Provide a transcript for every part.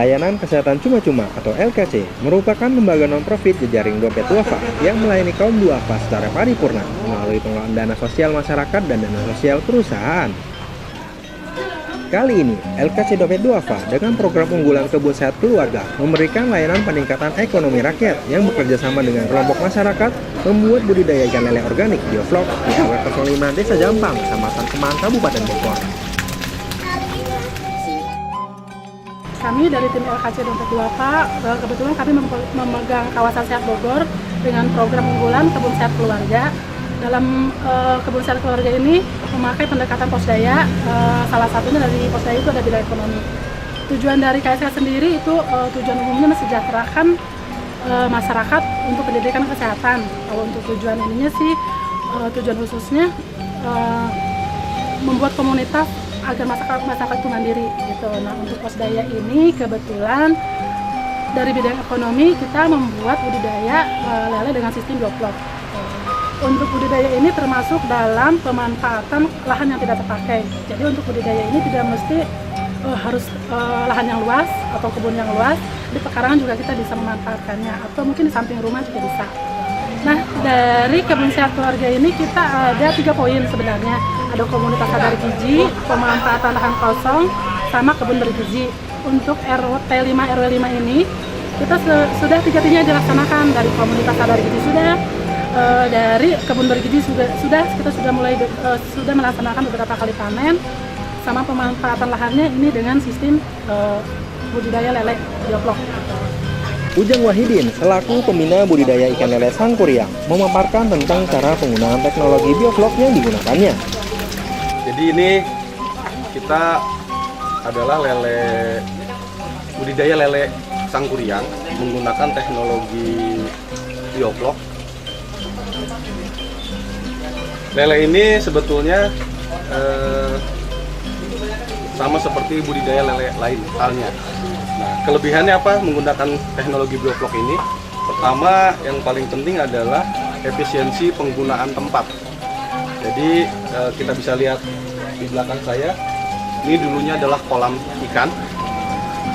Layanan Kesehatan Cuma-Cuma atau LKC merupakan lembaga non-profit jejaring dompet duafa yang melayani kaum duafa secara paripurna melalui pengelolaan dana sosial masyarakat dan dana sosial perusahaan. Kali ini, LKC Dompet Duafa dengan program unggulan Kebun Sehat Keluarga memberikan layanan peningkatan ekonomi rakyat yang bekerja sama dengan kelompok masyarakat membuat budidaya ikan lele organik bioflok di RW 05 Desa Jampang, Kecamatan Kemang, Kabupaten Bogor. Kami dari tim LKC Dompet Duafa, kebetulan kami memegang kawasan sehat Bogor dengan program unggulan Kebun Sehat Keluarga. Dalam Kebun Sehat Keluarga ini memakai pendekatan posdaya, salah satunya dari posdaya itu ada bidang ekonomi. Tujuan dari KSK sendiri itu tujuan umumnya mensejahterakan masyarakat untuk pendidikan kesehatan. Kalau untuk tujuan ininya sih, tujuan khususnya membuat komunitas agar masyarakat itu mandiri gitu. Nah, untuk posdaya ini kebetulan dari bidang ekonomi kita membuat budidaya lele dengan sistem bioflok. Untuk budidaya ini termasuk dalam pemanfaatan lahan yang tidak terpakai. Jadi untuk budidaya ini tidak mesti harus lahan yang luas atau kebun yang luas. Di pekarangan juga kita bisa memanfaatkannya, atau mungkin di samping rumah juga bisa. Nah, dari Kebun Sehat Keluarga ini kita ada 3 poin sebenarnya. Ada komunitas sadar gizi, pemanfaatan lahan kosong, sama kebun bergizi. Untuk RT 5 RW 5 ini kita sudah 3-tiganya dilaksanakan. Dari komunitas sadar gizi sudah, dari kebun bergizi kita sudah melaksanakan beberapa kali panen, sama pemanfaatan lahannya ini dengan sistem budidaya lele bioflok. Ujang Wahidin selaku pembina budidaya ikan lele Sangkuriang memaparkan tentang cara penggunaan teknologi bioflok yang digunakannya. Jadi ini kita adalah budidaya lele Sangkuriang menggunakan teknologi bioflok. Lele ini sebetulnya sama seperti budidaya lele lain halnya. Nah, kelebihannya apa menggunakan teknologi bioflok ini? Pertama, yang paling penting adalah efisiensi penggunaan tempat. Jadi kita bisa lihat di belakang saya, ini dulunya adalah kolam ikan.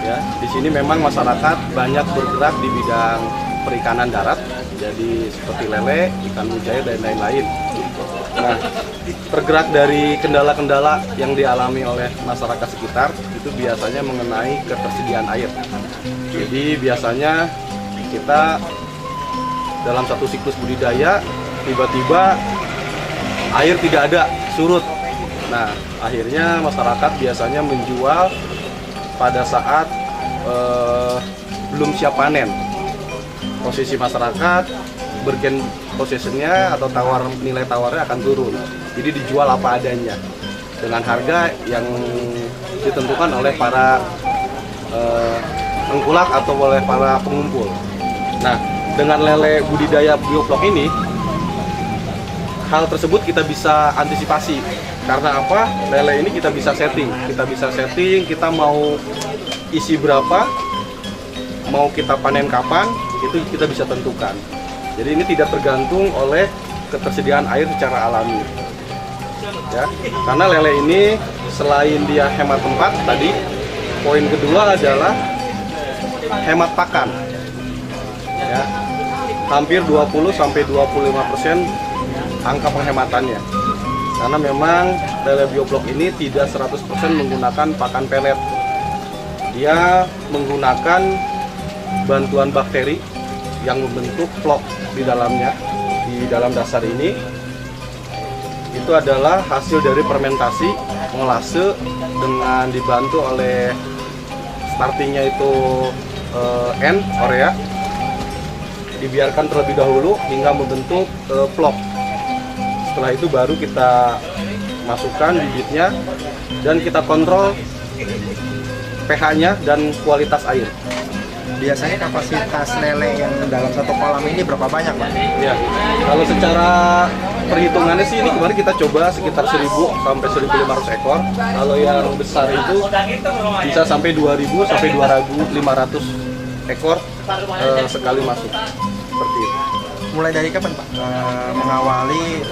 Ya, di sini memang masyarakat banyak bergerak di bidang perikanan darat, jadi seperti lele, ikan mujair dan lain-lain. Nah, tergerak dari kendala-kendala yang dialami oleh masyarakat sekitar itu biasanya mengenai ketersediaan air. Jadi biasanya kita dalam satu siklus budidaya tiba-tiba air tidak ada, surut. Nah, akhirnya masyarakat biasanya menjual pada saat belum siap panen. Posisi masyarakat bergen posisinya atau nilai tawarnya akan turun. Jadi dijual apa adanya dengan harga yang ditentukan oleh para tengkulak atau oleh para pengumpul. Nah, dengan lele budidaya bioflok ini, hal tersebut kita bisa antisipasi. Karena apa? Lele ini kita bisa setting. Kita mau isi berapa, mau kita panen kapan, itu kita bisa tentukan. Jadi ini tidak tergantung oleh ketersediaan air secara alami. Ya, karena lele ini selain dia hemat tempat tadi, poin kedua adalah hemat pakan. Ya, hampir 20-25% angka penghematannya. Karena memang lele bioflok ini tidak 100% menggunakan pakan pelet. Dia menggunakan bantuan bakteri yang membentuk flok di dalamnya, di dalam dasar ini. Itu adalah hasil dari fermentasi molase dengan dibantu oleh startingnya itu urea. Dibiarkan terlebih dahulu hingga membentuk flok. Setelah itu baru kita masukkan bibitnya dan kita kontrol pH-nya dan kualitas air. Biasanya kapasitas lele yang dalam satu kolam ini berapa banyak, Pak? Ya, kalau secara perhitungannya sih ini kemarin kita coba sekitar 1000 sampai 1500 ekor. Kalau yang besar itu bisa sampai 2000 sampai 2500 ekor sekali masuk. Seperti itu. Mulai dari kapan, Pak, mengawali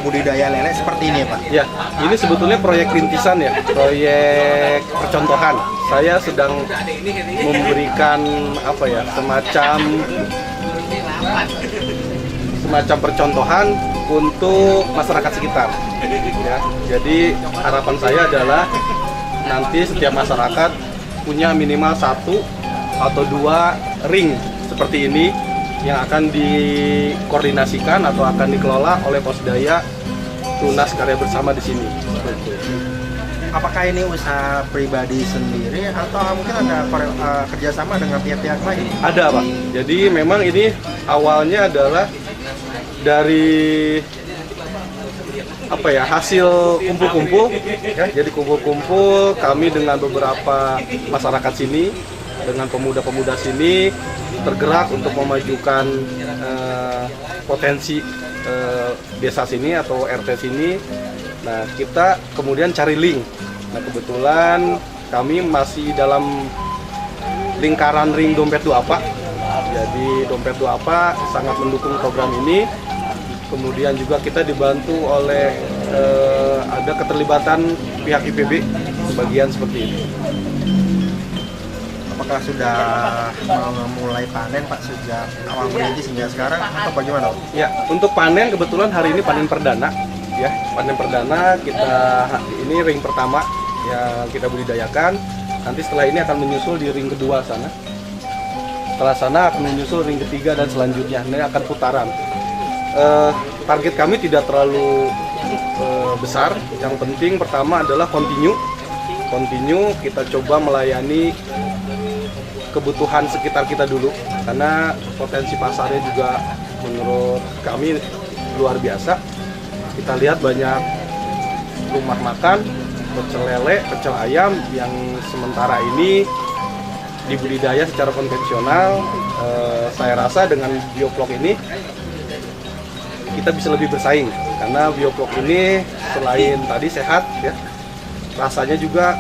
budidaya lele seperti ini ya, Pak? Ya, ini sebetulnya proyek rintisan ya, proyek percontohan. saya sedang memberikan semacam percontohan untuk masyarakat sekitar. Ya, jadi harapan saya adalah nanti setiap masyarakat punya minimal 1 atau 2 ring seperti ini yang akan dikoordinasikan atau akan dikelola oleh Posdaya Tunas Karya Bersama di sini. Apakah ini usaha pribadi sendiri atau mungkin ada kerjasama dengan pihak-pihak lain? Ada, Pak. Jadi memang ini awalnya adalah dari hasil kumpul-kumpul ya. Jadi kumpul-kumpul kami dengan beberapa masyarakat sini, dengan pemuda-pemuda sini tergerak untuk memajukan potensi desa sini atau RT sini. Nah, kita kemudian cari link. Nah, kebetulan kami masih dalam lingkaran ring Dompet Duafa. Jadi Dompet Duafa sangat mendukung program ini. Kemudian juga kita dibantu oleh ada keterlibatan pihak IPB sebagian seperti ini. Apakah sudah mulai panen Pak sejak awal merintis hingga sekarang atau bagaimana? Ya, untuk panen kebetulan hari ini panen perdana. Ya, panen perdana kita ini ring pertama yang kita budidayakan. Nanti setelah ini akan menyusul di ring kedua sana. Setelah sana akan menyusul ring ketiga dan selanjutnya. Ini akan putaran. Target kami tidak terlalu besar. Yang penting pertama adalah continue kita coba melayani kebutuhan sekitar kita dulu, karena potensi pasarnya juga menurut kami luar biasa. Kita lihat banyak rumah makan pecel lele, pecel ayam yang sementara ini dibudidaya secara konvensional. Saya rasa dengan bioplok ini kita bisa lebih bersaing, karena bioplok ini selain tadi sehat ya, rasanya juga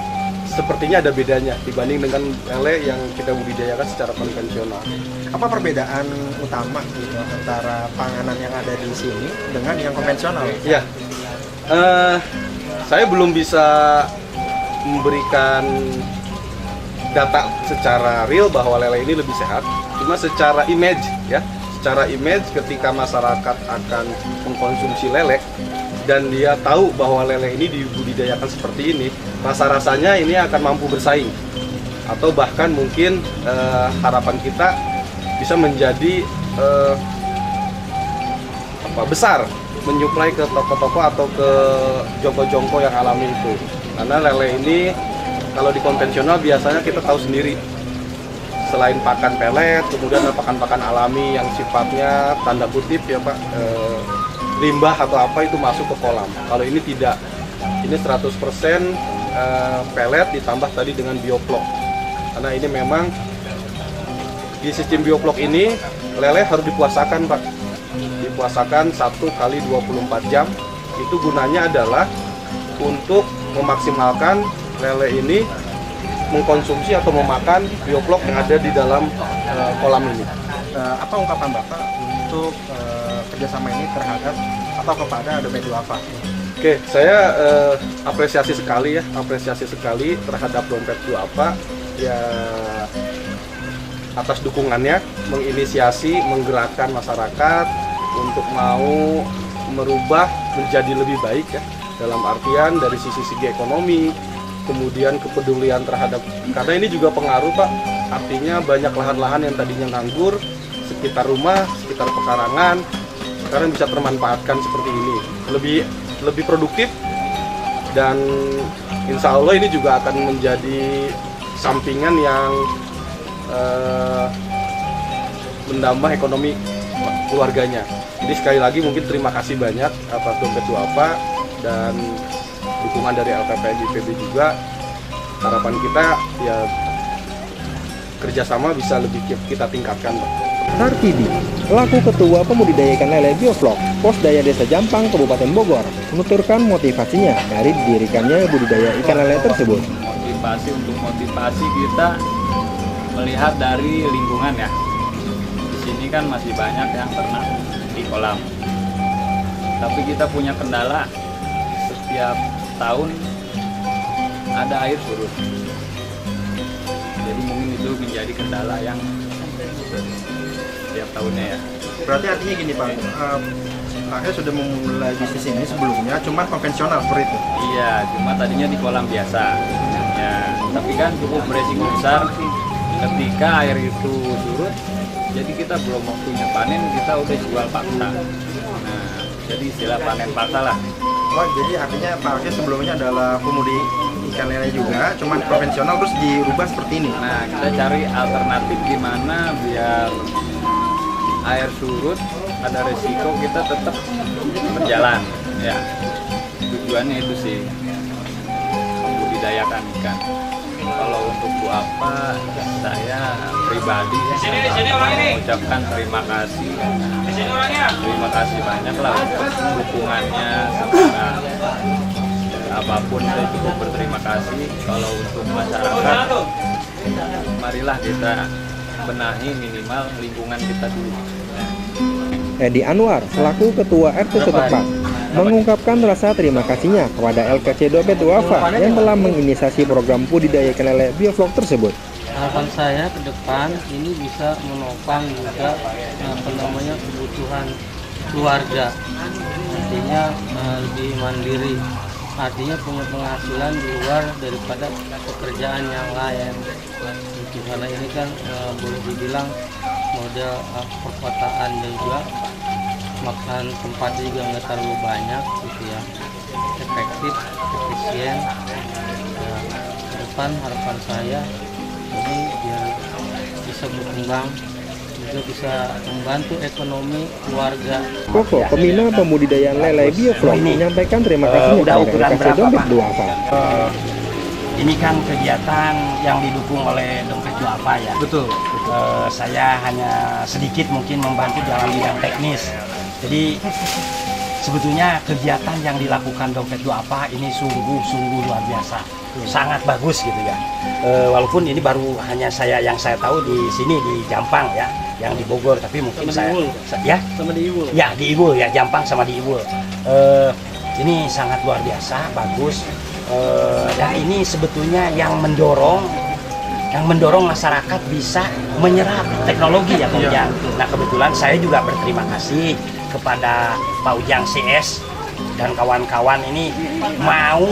sepertinya ada bedanya dibanding dengan lele yang kita budidayakan secara konvensional. Apa perbedaan utama gitu antara panganan yang ada di sini dengan yang konvensional? Ya, saya belum bisa memberikan data secara real bahwa lele ini lebih sehat. Cuma secara image ya, secara image ketika masyarakat akan mengkonsumsi lele dan dia tahu bahwa lele ini dibudidayakan seperti ini, rasa-rasanya ini akan mampu bersaing. Atau bahkan mungkin harapan kita bisa menjadi besar, menyuplai ke toko-toko atau ke jongko-jongko yang alami itu. Karena lele ini kalau di konvensional biasanya kita tahu sendiri, selain pakan pelet, kemudian ada pakan-pakan alami yang sifatnya tanda kutip ya Pak, limbah atau apa itu masuk ke kolam. Kalau ini tidak, ini 100% pelet ditambah tadi dengan bioplok. Karena ini memang di sistem bioplok ini lele harus dipuasakan Pak. Dipuasakan 1 kali 24 jam. Itu gunanya adalah untuk memaksimalkan lele ini mengkonsumsi atau memakan bioplok yang ada di dalam kolam ini. Apa ungkapan Bapak untuk kerjasama ini terhadap atau kepada Dompet Duafa? Oke, saya apresiasi sekali terhadap Dompet Duafa ya, atas dukungannya, menginisiasi, menggerakkan masyarakat untuk mau merubah menjadi lebih baik ya, dalam artian dari sisi ekonomi, kemudian kepedulian terhadap, karena ini juga pengaruh Pak, artinya banyak lahan-lahan yang tadinya nganggur sekitar rumah, sekitar pekarangan, sekarang bisa termanfaatkan seperti ini, lebih produktif, dan insya Allah ini juga akan menjadi sampingan yang menambah ekonomi keluarganya. Jadi sekali lagi mungkin terima kasih banyak atas Dompet Duafa dan dukungan dari LKPN IPB juga. Harapan kita ya kerjasama bisa lebih kita tingkatkan Pak. Hartidi, selaku Ketua Pembudidaya Ikan Lele Biovlog Posdaya Desa Jampang, Kabupaten Bogor, menuturkan motivasinya dari didirikannya budidaya ikan lele tersebut. Motivasi kita melihat dari lingkungan ya. Di sini kan masih banyak yang ternak di kolam. Tapi kita punya kendala, setiap tahun ada air surut. Jadi mungkin itu menjadi kendala yang setiap tahunnya ya. Berarti artinya gini Pak, Pak sudah memulai bisnis ini sebelumnya, cuma konvensional seperti itu? Iya, cuma tadinya di kolam biasa. Ya, tapi kan cukup beresiko besar ketika air itu surut. Jadi kita belum waktunya panen, kita udah jual paksa. Nah, jadi istilah panen paksa lah. Oh, jadi artinya Pak Akil sebelumnya adalah pemudi ikan lele juga, cuman konvensional terus dirubah seperti ini? Nah, kita cari alternatif gimana biar air surut, ada resiko kita tetap berjalan. Ya, tujuannya itu sih, membudidayakan ikan. Kalau untuk apa, saya pribadi mengucapkan terima kasih. Terima kasih banyak lah untuk dukungannya, semoga apapun saya cukup berterima kasih. Kalau untuk masyarakat, marilah kita benahi minimal lingkungan kita dulu. Edi Anwar, selaku Ketua RT setempat, mengungkapkan rasa terima kasihnya kepada LKC Dompet Duafa yang telah menginisiasi program budidaya ikan lele bioflok tersebut. Harapan saya ke depan ini bisa menopang juga kebutuhan keluarga, artinya lebih mandiri, artinya punya penghasilan di luar daripada pekerjaan yang lain. Karena ini kan boleh dibilang model perkotaan juga, makan tempatnya juga nggak terlalu banyak gitu ya, efektif, efisien. Ke depan harapan saya ini biar bisa berkembang, juga bisa membantu ekonomi keluarga. Koko, pembina pembudidayaan lele bioflok, menyampaikan terima kasih kepada LKC Dompet Duafa. Ini kan kegiatan yang didukung oleh Dompet Duafa ya. Betul. Saya hanya sedikit mungkin membantu dalam bidang teknis. Jadi sebetulnya kegiatan yang dilakukan Dompet Duafa ini sungguh luar biasa, sangat bagus gitu ya. Walaupun ini baru hanya yang saya tahu di sini di Jampang ya, yang di Bogor, tapi mungkin ya Sama di Iwul. Ya di Iwul ya, Jampang sama di Iwul. Ini sangat luar biasa, bagus. Dan ini sebetulnya yang mendorong masyarakat bisa menyerap teknologi ya Pak Ujang. Nah kebetulan saya juga berterima kasih kepada Pak Ujang CS dan kawan-kawan ini mau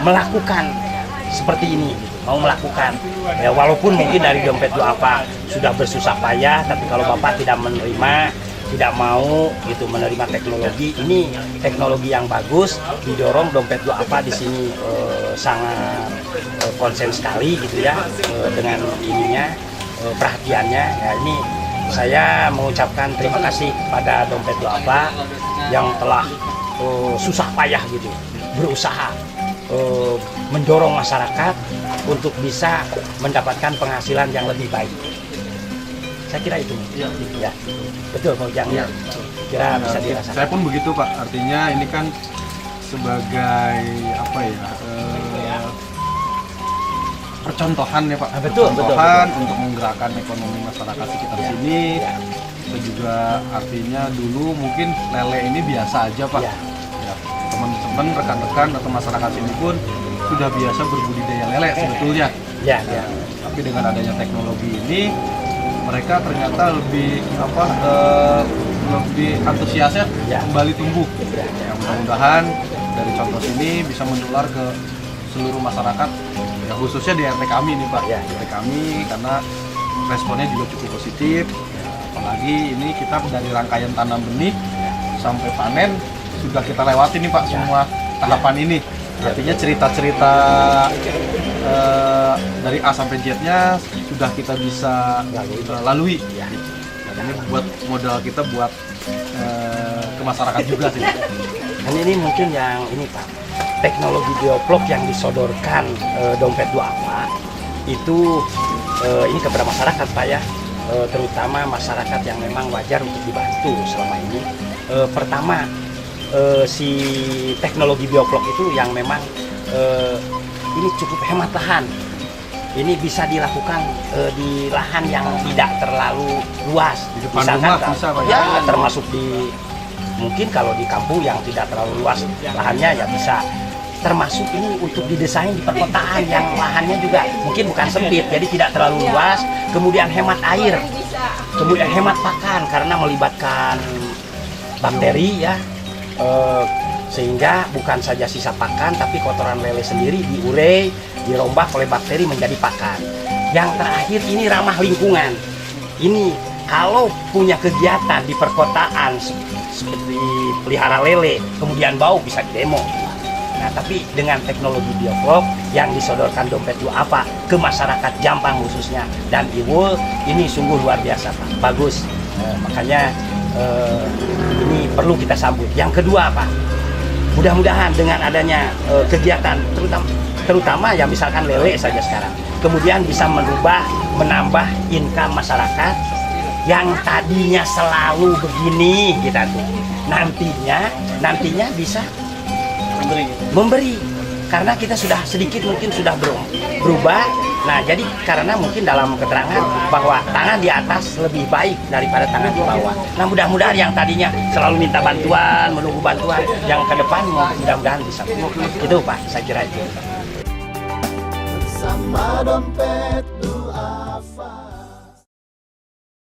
melakukan seperti ini, mau melakukan ya, walaupun mungkin dari Dompet Duafa sudah bersusah payah, tapi kalau Bapak tidak menerima, tidak mau gitu menerima teknologi ini, teknologi yang bagus didorong. Dompet Duafa di sini sangat konsen sekali gitu ya, dengan ininya, perhatiannya ya. Ini saya mengucapkan terima kasih pada Dompet Duafa yang telah susah payah gitu berusaha mendorong masyarakat untuk bisa mendapatkan penghasilan yang lebih baik. Saya kira itu ya, betul Pak Ujang ya. Kira bisa dirasakan. Saya pun begitu Pak, artinya ini kan sebagai apa ya, percontohan ya Pak. Betul, Percontohan untuk menggerakkan ekonomi masyarakat sekitar sini. Itu juga artinya dulu mungkin lele ini biasa aja Pak. Ya. Ya, teman-teman, rekan-rekan atau masyarakat sini pun sudah biasa berbudidaya lele sebetulnya. Ya. Tapi dengan adanya teknologi ini, mereka ternyata lebih lebih antusiasnya kembali tumbuh. Ya, mudah-mudahan dari contoh sini bisa menular ke seluruh masyarakat, ya khususnya di RT kami nih Pak. RT kami, karena responnya juga cukup positif. Apalagi ini kita dari rangkaian tanam benih sampai panen sudah kita lewati nih Pak, semua tahapan ini. Artinya cerita-cerita dari A sampai Z-nya sudah kita bisa lalui. Dan ini buat modal kita buat ke masyarakat juga sih. Dan ini mungkin yang ini Pak, teknologi bioflok yang disodorkan Dompet Duafa itu ini kepada masyarakat Pak ya, terutama masyarakat yang memang wajar untuk dibantu selama ini. Pertama, si teknologi bioflok itu yang memang ini cukup hemat lahan. Ini bisa dilakukan di lahan yang tidak terlalu luas. Di depan rumah bisa Pak ya, termasuk di mungkin kalau di kampung yang tidak terlalu luas lahannya ya bisa. termasuk ini untuk didesain di perkotaan yang lahannya juga mungkin bukan sempit, jadi tidak terlalu luas, kemudian hemat air, kemudian hemat pakan karena melibatkan bakteri ya, sehingga bukan saja sisa pakan tapi kotoran lele sendiri diurai, dirombak oleh bakteri menjadi pakan. Yang terakhir ini ramah lingkungan. Ini kalau punya kegiatan di perkotaan seperti pelihara lele, kemudian bau bisa didemo. Nah, tapi dengan teknologi bioflok yang disodorkan Dompet Duafa ke masyarakat Jampang khususnya dan Iwul, ini sungguh luar biasa, Pak. Bagus. Makanya ini perlu kita sambut. Yang kedua, Pak, mudah-mudahan dengan adanya kegiatan terutama yang misalkan lele saja sekarang, kemudian bisa menambah income masyarakat yang tadinya selalu begini kita tuh, nantinya bisa memberi karena kita sudah sedikit mungkin sudah berubah. Nah, jadi karena mungkin dalam keterangan bahwa tangan di atas lebih baik daripada tangan di bawah. Nah, mudah-mudahan yang tadinya selalu minta bantuan, menunggu bantuan, yang ke depan mudah-mudahan bisa. Itu Pak, saya kira itu. Sama Dompet Duafa.